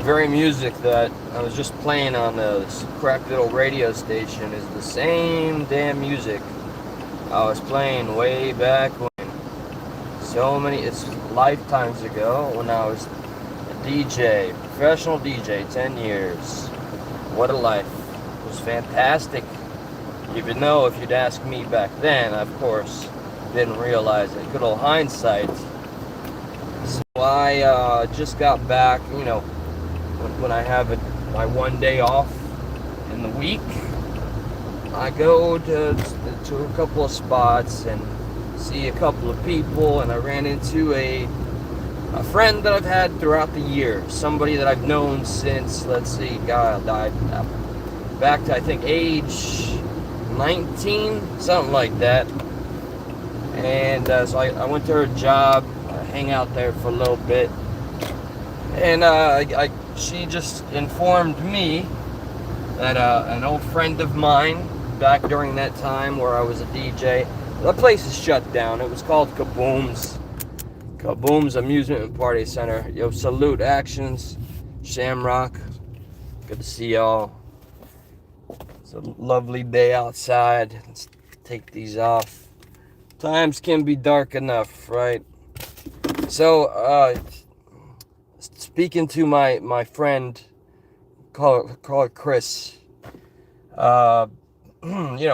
very music that I was just playing on this crack little radio station is the same damn music I was playing way back when. It's lifetimes ago when I was a DJ, professional DJ, 10 years. What a life. It was fantastic. Even though if you'd asked me back then, I, of course, didn't realize it. Good old hindsight. So I just got back, when I have my one day off in the week, I go to a couple of spots and see a couple of people, and I ran into a friend that I've had throughout the years, somebody that I've known since, let's see, God, died back to I think age 19, something like that. And so I went to her job, hang out there for a little bit, and she just informed me that an old friend of mine back during that time where I was a DJ, the place is shut down. It was called Kaboom's Amusement and Party Center. Yo, salute Actions, Shamrock. Good to see y'all. It's a lovely day outside. Let's take these off. Times can be dark enough, right? So, speaking to my friend, call her Chris.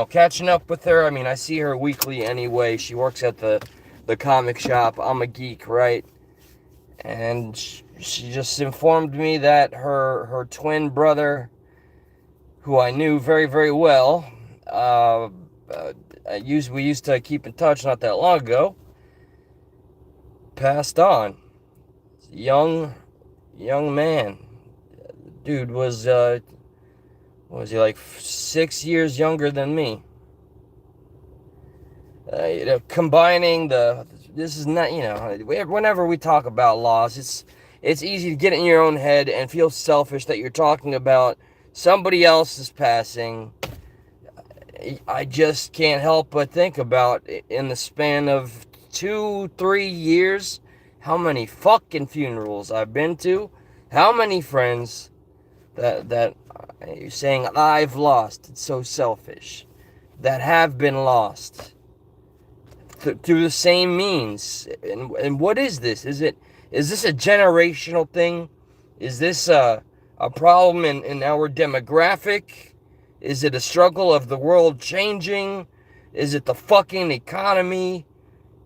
Catching up with her. I mean, I see her weekly anyway. She works at the comic shop. I'm a geek, right? And she just informed me that her twin brother, who I knew very, very well, we used to keep in touch not that long ago, passed on. Young man. Dude was he like 6 years younger than me? Combining this is not, whenever we talk about loss, it's easy to get in your own head and feel selfish that you're talking about somebody else's passing. I just can't help but think about, in the span of 2-3 years, how many fucking funerals I've been to, how many friends that you're saying I've lost. It's so selfish. That have been lost through the same means. And what is this? Is this a generational thing? Is this a problem in our demographic? Is it a struggle of the world changing? Is it the fucking economy?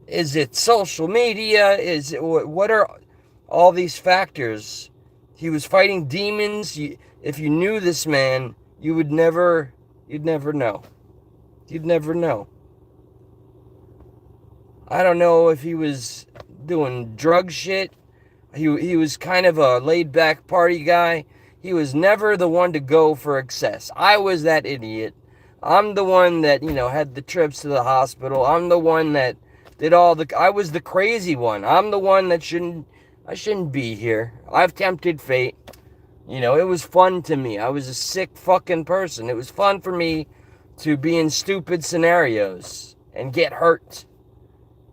Is it social media? What are all these factors? He was fighting demons. If you knew this man, you'd never know. You'd never know. I don't know if he was doing drug shit. He was kind of a laid-back party guy. He was never the one to go for excess. I was that idiot. I'm the one that, had the trips to the hospital. I'm the one that did I was the crazy one. I'm the one that I shouldn't be here. I've tempted fate. It was fun to me. I was a sick fucking person. It was fun for me to be in stupid scenarios and get hurt.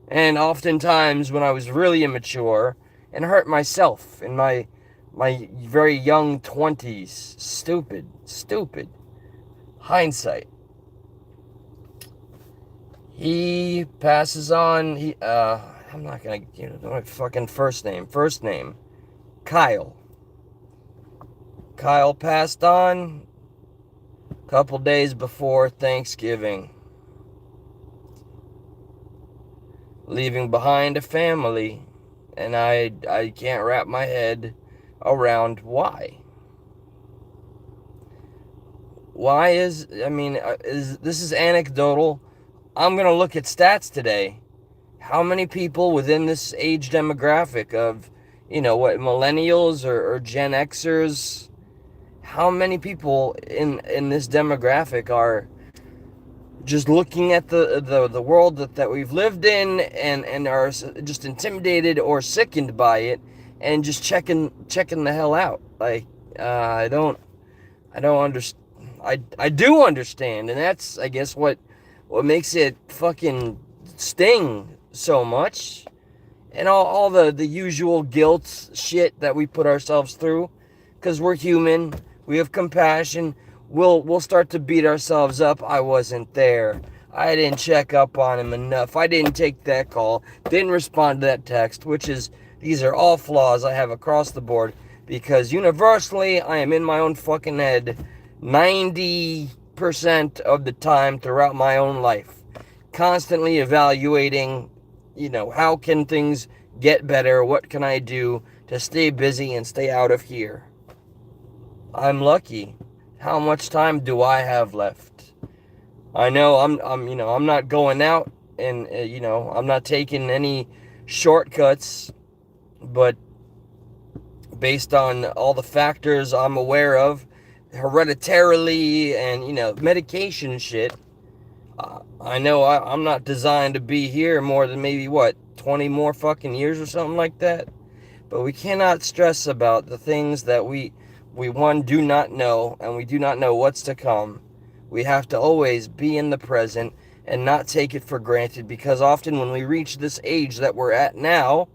And oftentimes when I was really immature and hurt myself in my very young 20s. Stupid. Hindsight. He passes on, I'm not gonna, my fucking first name, Kyle. Kyle passed on a couple days before Thanksgiving, leaving behind a family, and I can't wrap my head around why. Why this is anecdotal. I'm going to look at stats today. How many people within this age demographic of, millennials or Gen Xers, how many people in this demographic are just looking at the world that we've lived in and are just intimidated or sickened by it and just checking the hell out? Like, I don't understand. I do understand, and that's, I guess, what makes it fucking sting so much, and all the usual guilt shit that we put ourselves through, because we're human. We have compassion. We'll start to beat ourselves up. I wasn't there. I didn't check up on him enough. I didn't take that call. Didn't respond to that text, these are all flaws I have across the board, because universally I am in my own fucking head 90% of the time throughout my own life. Constantly evaluating, how can things get better? What can I do to stay busy and stay out of here? I'm lucky. How much time do I have left? I know I'm not going out and, I'm not taking any shortcuts, but based on all the factors I'm aware of, hereditarily and, medication shit, I know I'm not designed to be here more than maybe, 20 more fucking years or something like that. But we cannot stress about the things that we do not know, and we do not know what's to come. We have to always be in the present and not take it for granted, because often when we reach this age that we're at now,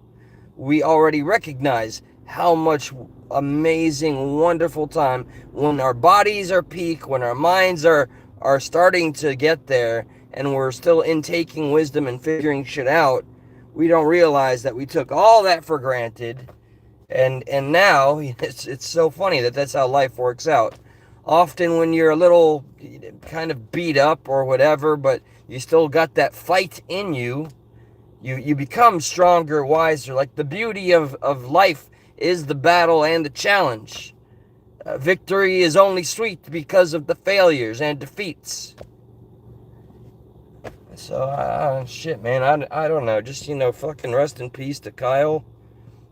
we already recognize how much amazing, wonderful time when our bodies are peak, when our minds are starting to get there, and we're still intaking wisdom and figuring shit out. We don't realize that we took all that for granted, and now it's so funny that that's how life works out. Often when you're a little kind of beat up or whatever, but you still got that fight in you, you become stronger, wiser. Like, the beauty of life is the battle and the challenge. Victory is only sweet because of the failures and defeats. So, shit, man, I don't know. Just, fucking rest in peace to Kyle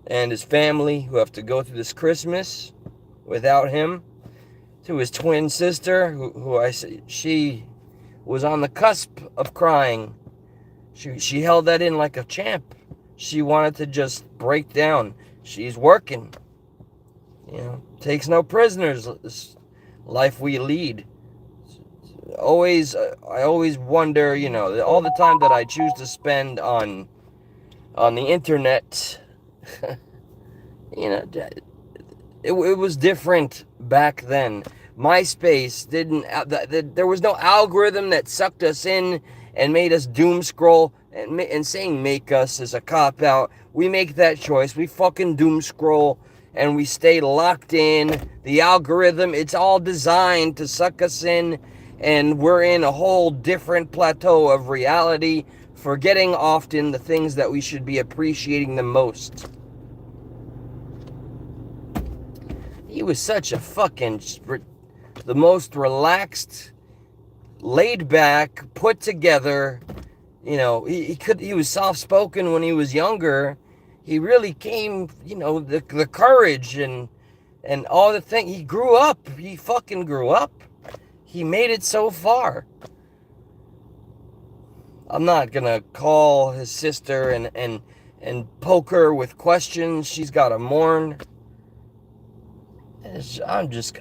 and his family, who have to go through this Christmas without him. To his twin sister, she was on the cusp of crying. She held that in like a champ. She wanted to just break down. She's working. Takes no prisoners. This life we lead. I always wonder, all the time that I choose to spend on the internet, it was different back then. MySpace there was no algorithm that sucked us in and made us doom scroll, and saying make us is a cop-out. We make that choice. We fucking doom scroll and we stay locked in. The algorithm, it's all designed to suck us in, and we're in a whole different plateau of reality, forgetting often the things that we should be appreciating the most. He was such a fucking, the most relaxed, laid back, put together, he was soft-spoken when he was younger. He really came, the courage and all the things. He grew up. He fucking grew up. He made it so far. I'm not gonna call his sister and poke her with questions. She's gotta mourn.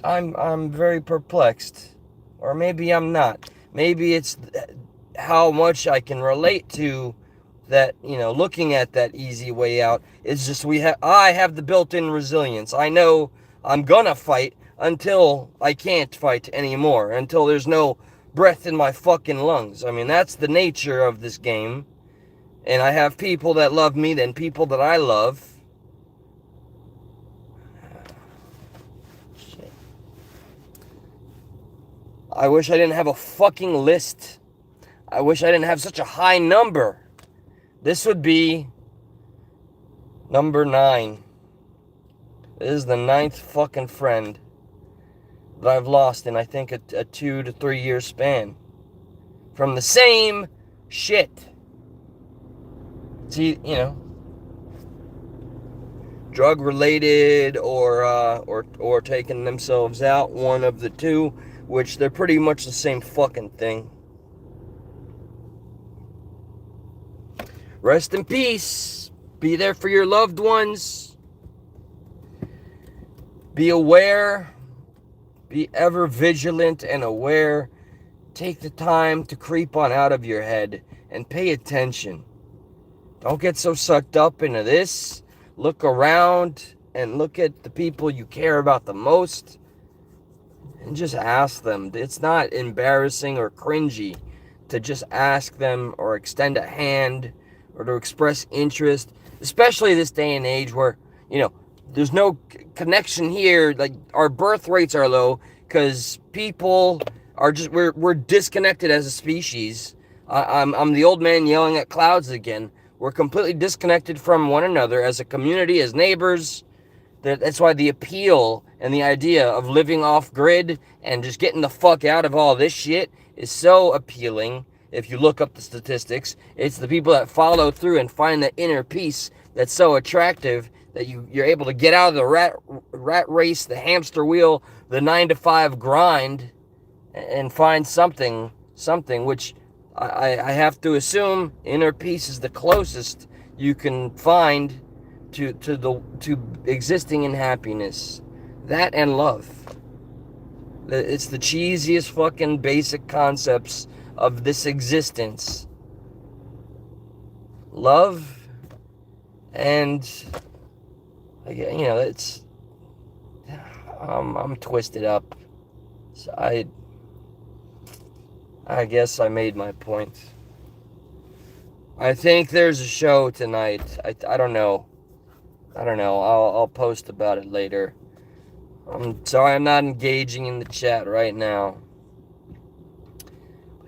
I'm very perplexed. Or maybe I'm not. Maybe it's how much I can relate to that, looking at that easy way out. It's just I have the built-in resilience. I know I'm gonna fight until I can't fight anymore, until there's no breath in my fucking lungs. I mean, that's the nature of this game. And I have people that love me, then people that I love. Shit. I wish I didn't have a fucking list. I wish I didn't have such a high number. This would be number 9. This is the 9th fucking friend that I've lost in, I think, a 2 to 3 year span. From the same shit. See, drug related or taking themselves out, one of the two, which they're pretty much the same fucking thing. Rest in peace. Be there for your loved ones. Be aware. Be ever vigilant and aware. Take the time to creep on out of your head and pay attention. Don't get so sucked up into this. Look around. and look at the people you care about the most and just ask them. It's not embarrassing or cringy to just ask them or extend a hand or to express interest, especially this day and age where, there's no connection here. Like, our birth rates are low because people are just, we're disconnected as a species. I'm the old man yelling at clouds again. We're completely disconnected from one another as a community, as neighbors. That's why the appeal and the idea of living off grid and just getting the fuck out of all this shit is so appealing. If you look up the statistics, it's the people that follow through and find the inner peace that's so attractive that you're able to get out of the rat race, the hamster wheel, the 9-to-5 grind, and find something which I have to assume inner peace is the closest you can find to existing in happiness. That and love. It's the cheesiest fucking basic concepts of this existence. Love and it's I'm twisted up. So I guess I made my point. I think there's a show tonight. I don't know. I'll post about it later. I'm sorry I'm not engaging in the chat right now.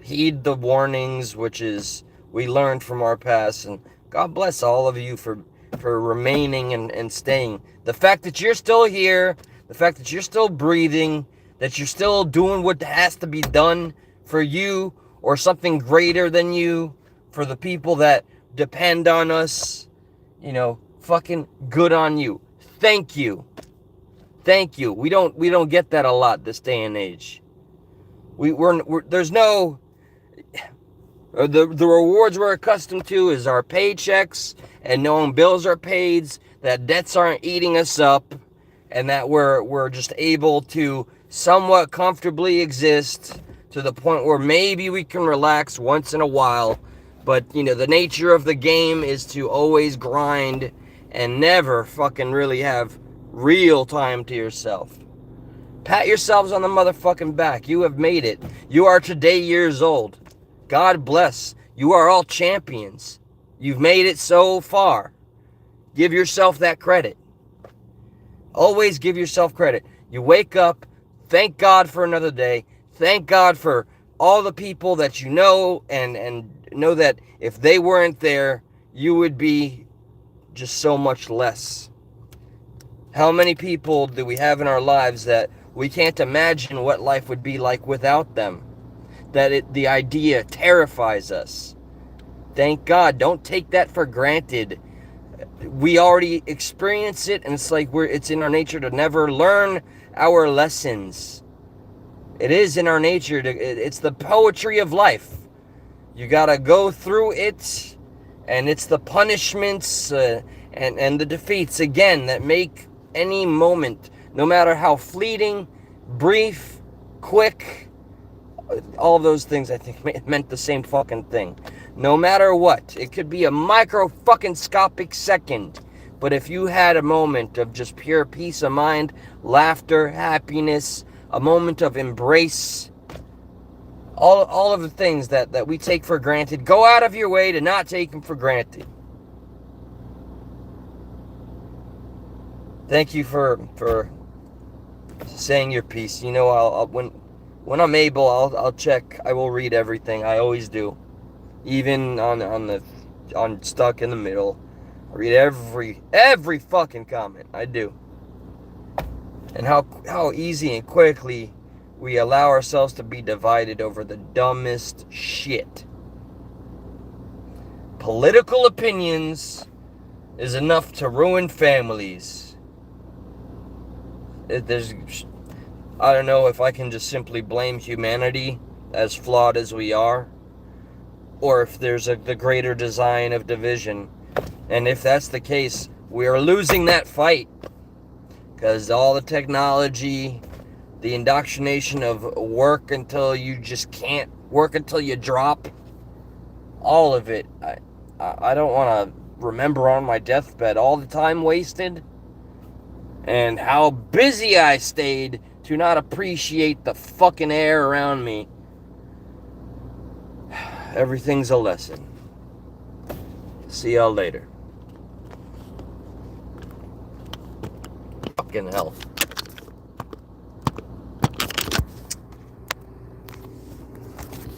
Heed the warnings, which is we learned from our past, and God bless all of you for remaining and staying. The fact that you're still here, the fact that you're still breathing, that you're still doing what has to be done for you or something greater than you, for the people that depend on us, fucking good on you. Thank you. We don't get that a lot this day and age. There's no the rewards we're accustomed to is our paychecks and knowing bills are paid, that debts aren't eating us up, and that we're just able to somewhat comfortably exist to the point where maybe we can relax once in a while. But the nature of the game is to always grind and never fucking really have real time to yourself. Pat yourselves on the motherfucking back. You have made it. You are today years old. God bless. You are all champions. You've made it so far. Give yourself that credit. Always give yourself credit. You wake up, thank God for another day. Thank God for all the people that you know, and know that if they weren't there, you would be just so much less. How many people do we have in our lives that we can't imagine what life would be like without them? That the idea terrifies us. Thank God. Don't take that for granted. We already experience it, and it's like it's in our nature to never learn our lessons. It is in our nature it's the poetry of life. You gotta go through it, and it's the punishments and the defeats again that make any moment, no matter how fleeting, brief, quick, all those things I think meant the same fucking thing. No matter what, it could be a micro fucking scopic second, but if you had a moment of just pure peace of mind, laughter, happiness, a moment of embrace, all of the things that we take for granted, go out of your way to not take them for granted. Thank you for saying your piece. I'll when I'm able, I'll check. I will read everything. I always do, even on Stuck in the Middle. I read every fucking comment. I do. And how easy and quickly we allow ourselves to be divided over the dumbest shit. Political opinions is enough to ruin families. I don't know if I can just simply blame humanity, as flawed as we are, or if there's the greater design of division. And if that's the case, we are losing that fight. Because all the technology, the indoctrination of work until you just can't, work until you drop, all of it, I don't want to remember on my deathbed all the time wasted. and how busy I stayed to not appreciate the fucking air around me. Everything's a lesson. See y'all later. Fucking hell.